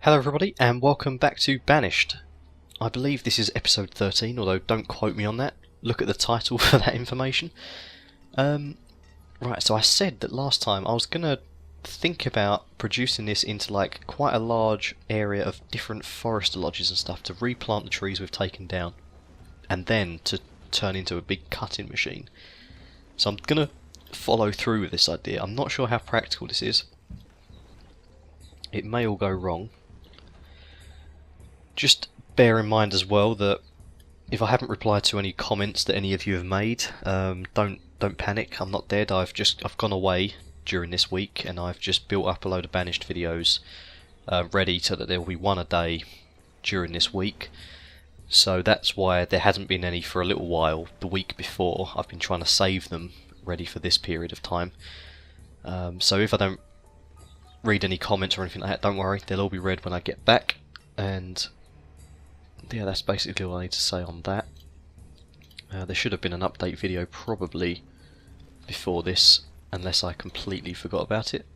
Hello everybody and welcome back to Banished. I believe this is episode 13, although don't quote me on that. Look at the title for that information. Right, so I said that last time I was going to think about producing this into like quite a large area of different forest lodges and stuff to replant the trees we've taken down. And then to turn into a big cutting machine. So I'm going to follow through with this idea. I'm not sure how practical this is. It may all go wrong. Just bear in mind as well that if I haven't replied to any comments that any of you have made, don't panic. I'm not dead. I've gone away during this week and I've just built up a load of Banished videos ready so that there will be one a day during this week. So that's why there hasn't been any for a little while. The week before I've been trying to save them ready for this period of time. So if I don't read any comments or anything like that, don't worry, they'll all be read when I get back. And yeah, that's basically all I need to say on that. There should have been an update video probably before this, unless I completely forgot about it,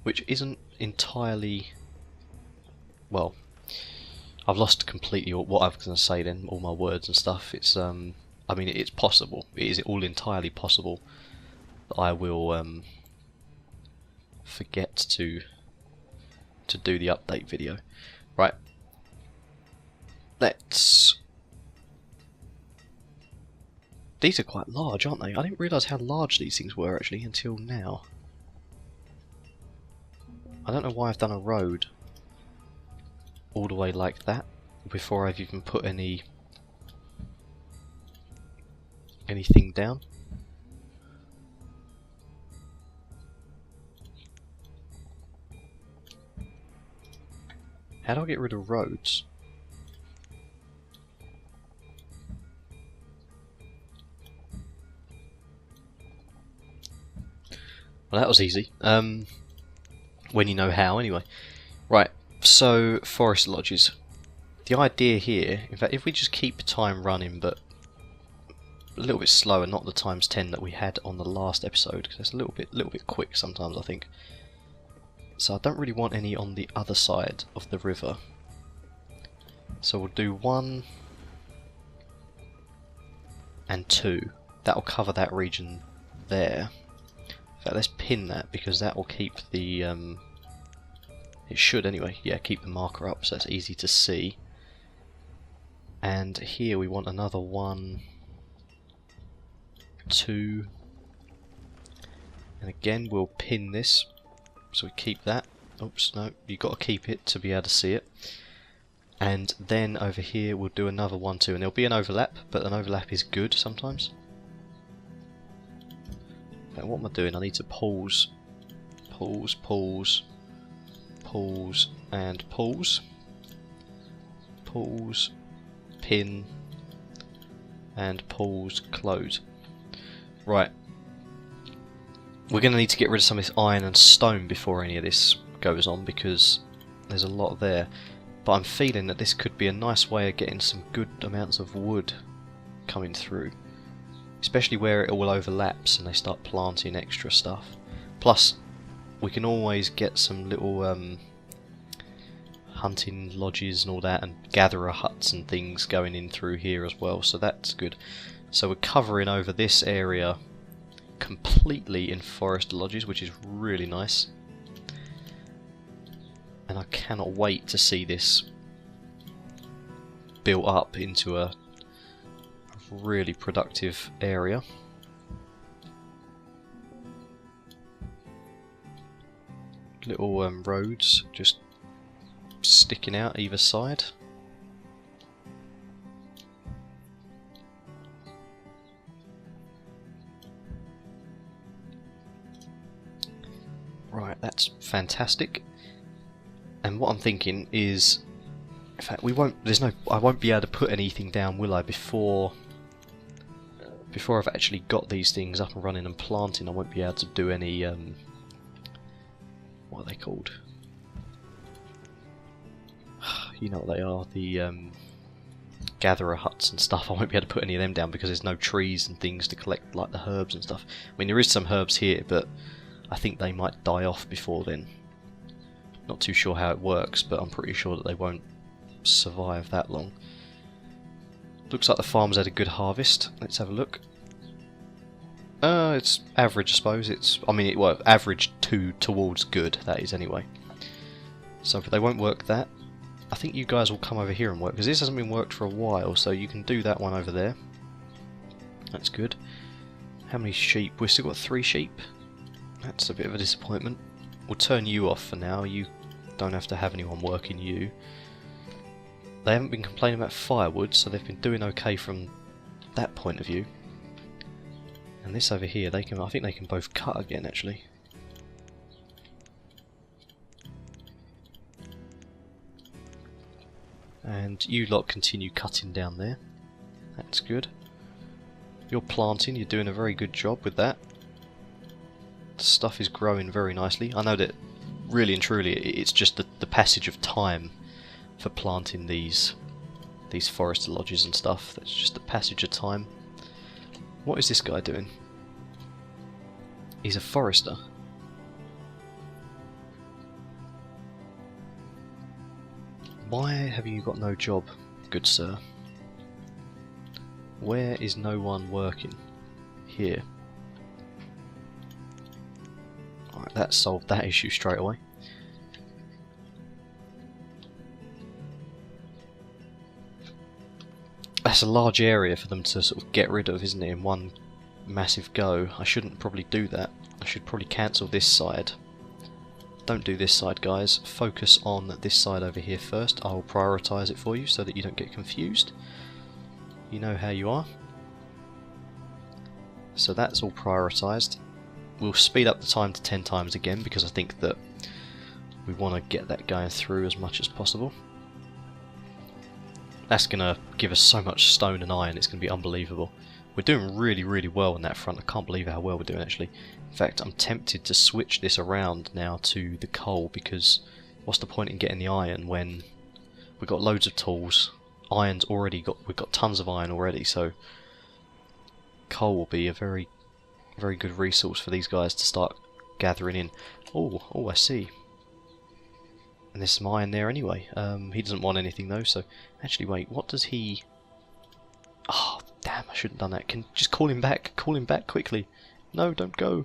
which isn't entirely... well, I've lost completely what I was going to say then, all my words and stuff. It's I mean, it's possible. It is all entirely possible that I will forget to do the update video. Right. These are quite large, aren't they? I didn't realise how large these things were actually until now. I don't know why I've done a road all the way like that before I've even put anything down. How do I get rid of roads? Well, that was easy. When you know how, anyway. Right, so forest lodges. The idea here, in fact, if we just keep time running, but a little bit slower, not the times 10 that we had on the last episode, because it's a little bit quick sometimes, I think. So I don't really want any on the other side of the river. So we'll do 1 and 2. That'll cover that region there. In fact, let's pin that because that will keep the... it should anyway, yeah, keep the marker up so it's easy to see. And here we want another 1, 2, and again we'll pin this so we keep that. Oops, no, you've got to keep it to be able to see it. And then over here we'll do another 1, 2, and there'll be an overlap, but an overlap is good sometimes. Now, what am I doing? I need to pause, pause, pause, pause, and pause, pause, pin, and pause, close. Right. We're going to need to get rid of some of this iron and stone before any of this goes on because there's a lot there. But I'm feeling that this could be a nice way of getting some good amounts of wood coming through. Especially where it all overlaps and they start planting extra stuff. Plus, we can always get some little hunting lodges and all that, and gatherer huts and things going in through here as well, so that's good. So we're covering over this area completely in forest lodges, which is really nice. And I cannot wait to see this built up into a really productive area. Little roads just sticking out either side. Right, that's fantastic. And what I'm thinking is, in fact, I won't be able to put anything down, will I, before I've actually got these things up and running and planting. I won't be able to do any, what are they called? You know what they are, the gatherer huts and stuff. I won't be able to put any of them down because there's no trees and things to collect, like the herbs and stuff. I mean, there is some herbs here, but I think they might die off before then. Not too sure how it works, but I'm pretty sure that they won't survive that long. Looks like the farm's had a good harvest. Let's have a look. It's average, I suppose. Well, average towards good, that is, anyway. So they won't work that. I think you guys will come over here and work, because this hasn't been worked for a while, so you can do that one over there. That's good. How many sheep? We've still got 3 sheep. That's a bit of a disappointment. We'll turn you off for now. You don't have to have anyone working you. They haven't been complaining about firewood, so they've been doing okay from that point of view. And this over here, I think they can both cut again, actually. And you lot continue cutting down there. That's good. You're planting, you're doing a very good job with that. The stuff is growing very nicely. I know that really and truly it's just the passage of time for planting these forester lodges and stuff. That's just the passage of time. What is this guy doing? He's a forester. Why have you got no job, good sir? Where is no one working? Here. Alright, that solved that issue straight away. That's a large area for them to sort of get rid of, isn't it, in one massive go. I shouldn't probably do that. I should probably cancel this side. Don't do this side, guys. Focus on this side over here first. I'll prioritise it for you so that you don't get confused. You know how you are. So that's all prioritised. We'll speed up the time to 10 times again because I think that we want to get that going through as much as possible. That's going to give us so much stone and iron, it's going to be unbelievable. We're doing really, really well on that front. I can't believe how well we're doing, actually. In fact, I'm tempted to switch this around now to the coal, because what's the point in getting the iron when we've got loads of tools? We've got tons of iron already, so coal will be a very, very good resource for these guys to start gathering in. Oh, I see. And there's some iron there anyway. He doesn't want anything though, so actually wait, what does he... Oh, damn, I shouldn't have done that. Can just call him back quickly. No, don't go.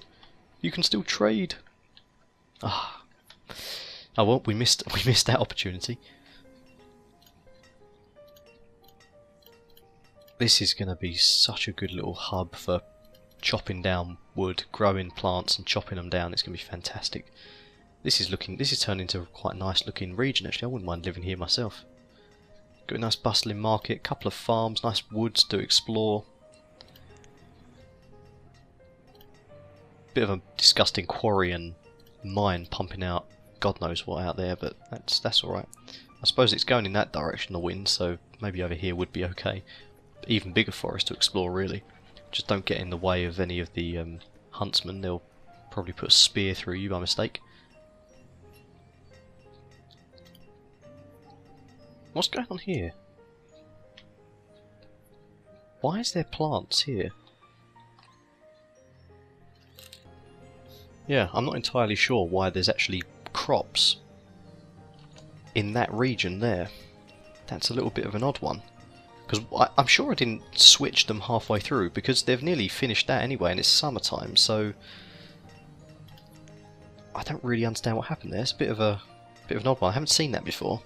You can still trade. Ah. Oh well, we missed that opportunity. This is going to be such a good little hub for chopping down wood, growing plants and chopping them down. It's going to be fantastic. This is turned into a quite nice looking region actually. I wouldn't mind living here myself. Got a nice bustling market, couple of farms, nice woods to explore. Bit of a disgusting quarry and mine pumping out God knows what out there, but that's alright. I suppose it's going in that direction, the wind, so maybe over here would be okay. Even bigger forest to explore really. Just don't get in the way of any of the huntsmen, they'll probably put a spear through you by mistake. What's going on here? Why is there plants here? Yeah, I'm not entirely sure why there's actually crops in that region there. That's a little bit of an odd one. Because I'm sure I didn't switch them halfway through, because they've nearly finished that anyway and it's summertime, so I don't really understand what happened there. It's a bit of an odd one. I haven't seen that before.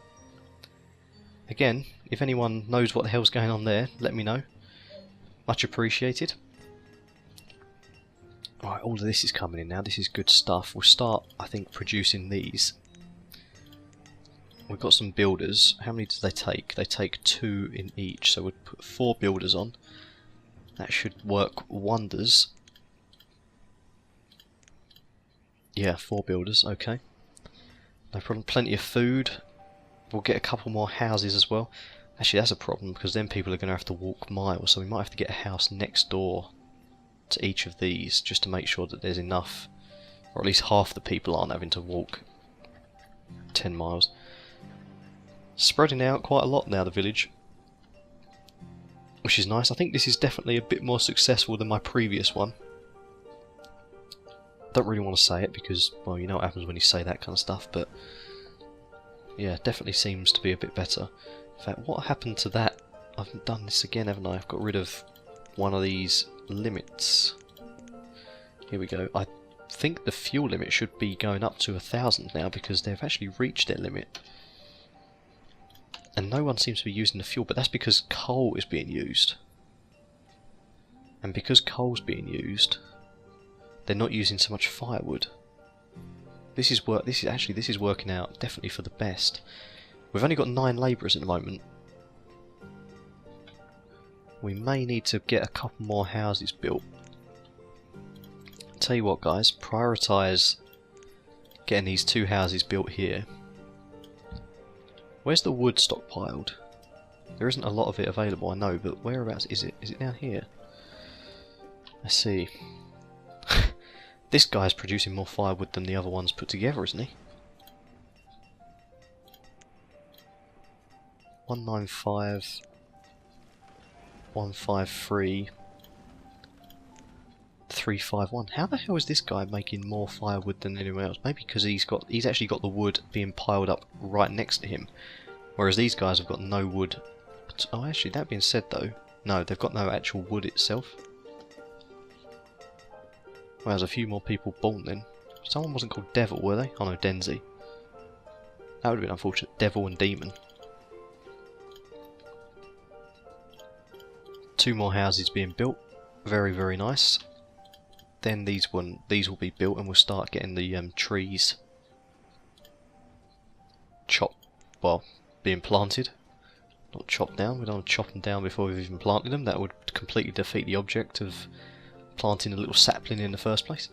Again, if anyone knows what the hell's going on there, let me know. Much appreciated. Alright, all of this is coming in now. This is good stuff. We'll start, I think, producing these. We've got some builders. How many do they take? They take 2 in each, so we'll put 4 builders on. That should work wonders. Yeah, 4 builders, okay. No problem. Plenty of food. We'll get a couple more houses as well. Actually, that's a problem, because then people are going to have to walk miles, so we might have to get a house next door to each of these, just to make sure that there's enough, or at least half the people aren't having to walk 10 miles. Spreading out quite a lot now, the village, which is nice. I think this is definitely a bit more successful than my previous one. Don't really want to say it because, well, you know what happens when you say that kind of stuff, but Yeah, definitely seems to be a bit better. In fact, what happened to that? I've done this again, haven't I? I've got rid of one of these limits. Here we go. I think the fuel limit should be going up to 1,000 now because they've actually reached their limit. And no one seems to be using the fuel, but that's because coal is being used. And because coal's being used, they're not using so much firewood. This is working out definitely for the best. We've only got 9 labourers at the moment. We may need to get a couple more houses built. Tell you what, guys, prioritise getting these 2 houses built here. Where's the wood stockpiled? There isn't a lot of it available, I know, but whereabouts is it? Is it down here? I see. This guy's producing more firewood than the other ones put together, isn't he? 195, 153, 351. How the hell is this guy making more firewood than anyone else? Maybe because he's actually got the wood being piled up right next to him, whereas these guys have got no wood. Oh, actually, that being said, though, no, they've got no actual wood itself. Well, there's a few more people born then. Someone wasn't called Devil, were they? Oh no, Denzi. That would have been unfortunate. Devil and Demon. 2 more houses being built. Very, very nice. Then these will be built and we'll start getting the trees being planted. Not chopped down. We don't want to chop them down before we've even planted them. That would completely defeat the object of planting a little sapling in the first place.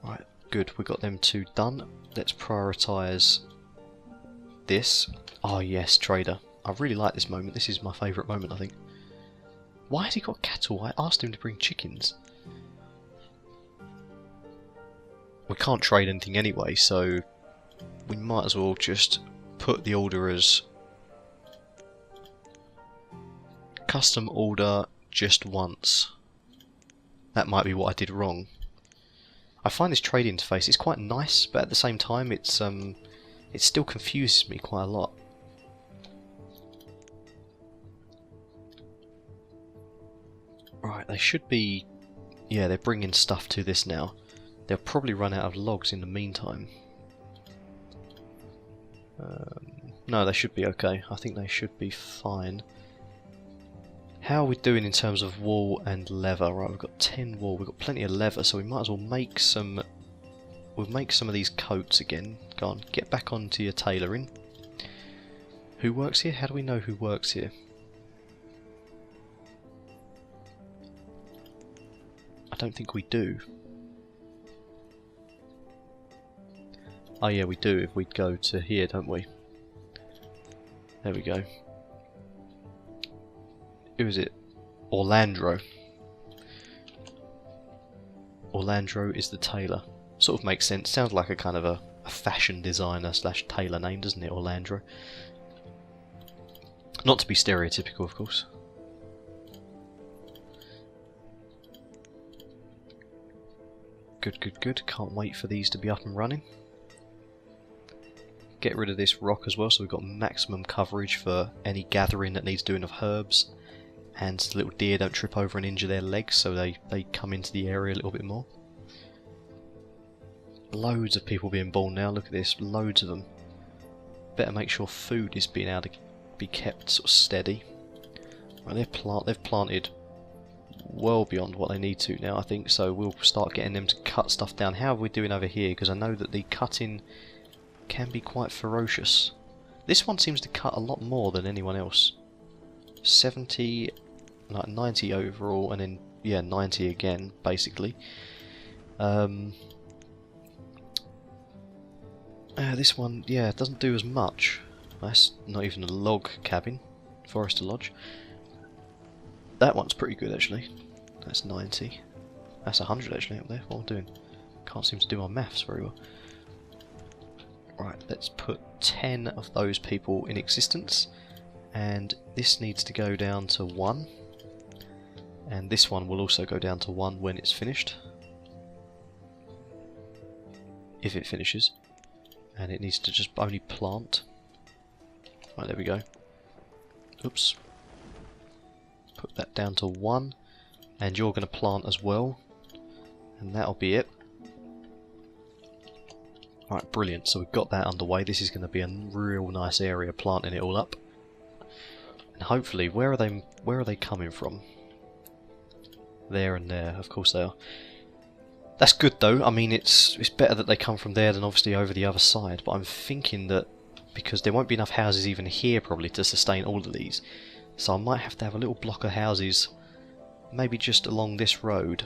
Right, good, we got them 2 done. Let's prioritise this. Oh yes, trader. I really like this moment. This is my favourite moment, I think. Why has he got cattle? I asked him to bring chickens. We can't trade anything anyway, so we might as well just put the order as custom order just once. That might be what I did wrong. I find this trade interface is quite nice, but at the same time it still confuses me quite a lot. Right, they should be... yeah, they're bringing stuff to this now. They'll probably run out of logs in the meantime. No, they should be okay. I think they should be fine. How are we doing in terms of wool and leather? Right, we've got 10 wool, we've got plenty of leather, so we might as well make some... we'll make some of these coats again. Go on, get back onto your tailoring. Who works here? How do we know who works here? I don't think we do. Oh yeah, we do if we go to here, don't we? There we go. Who is it? Orlandro. Orlandro is the tailor. Sort of makes sense. Sounds like a kind of a fashion designer slash tailor name, doesn't it, Orlandro? Not to be stereotypical, of course. Good, good, good. Can't wait for these to be up and running. Get rid of this rock as well, so we've got maximum coverage for any gathering that needs doing of herbs. And the little deer don't trip over and injure their legs, so they come into the area a little bit more. Loads of people being born now, look at this, loads of them. Better make sure food is being able to be kept sort of steady. Well, they've planted well beyond what they need to now, I think, so we'll start getting them to cut stuff down. How are we doing over here? Because I know that the cutting can be quite ferocious. This one seems to cut a lot more than anyone else. 70, like 90 overall, and then, yeah, 90 again, basically. This one, yeah, doesn't do as much. That's not even a log cabin, Forester Lodge. That one's pretty good, actually. That's 90. That's 100, actually, up there. What am I doing? Can't seem to do my maths very well. Right, let's put 10 of those people in existence. And this needs to go down to 1. And this one will also go down to 1 when it's finished. If it finishes. And it needs to just only plant. Right, there we go. Oops. Put that down to 1. And you're going to plant as well. And that'll be it. Right, brilliant. So we've got that underway. This is going to be a real nice area, planting it all up. And hopefully, where are they coming from? There and there. Of course they are. That's good though. I mean, it's better that they come from there than obviously over the other side. But I'm thinking that because there won't be enough houses even here probably to sustain all of these, so I might have to have a little block of houses, maybe just along this road.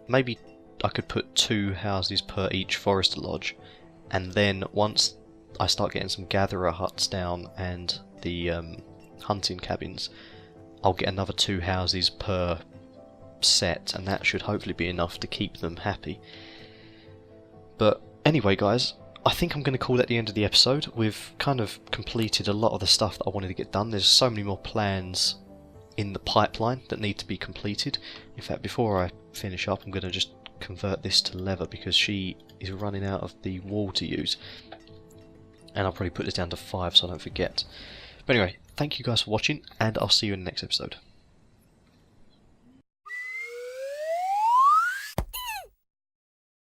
Maybe I could put 2 houses per each forester lodge, and then once I start getting some gatherer huts down and the hunting cabins, I'll get another 2 houses per set, and that should hopefully be enough to keep them happy. But anyway guys, I think I'm going to call that the end of the episode. We've kind of completed a lot of the stuff that I wanted to get done. There's so many more plans in the pipeline that need to be completed. In fact, before I finish up, I'm going to just convert this to leather because she is running out of the wool to use. And I'll probably put this down to 5 so I don't forget. But anyway, thank you guys for watching, and I'll see you in the next episode.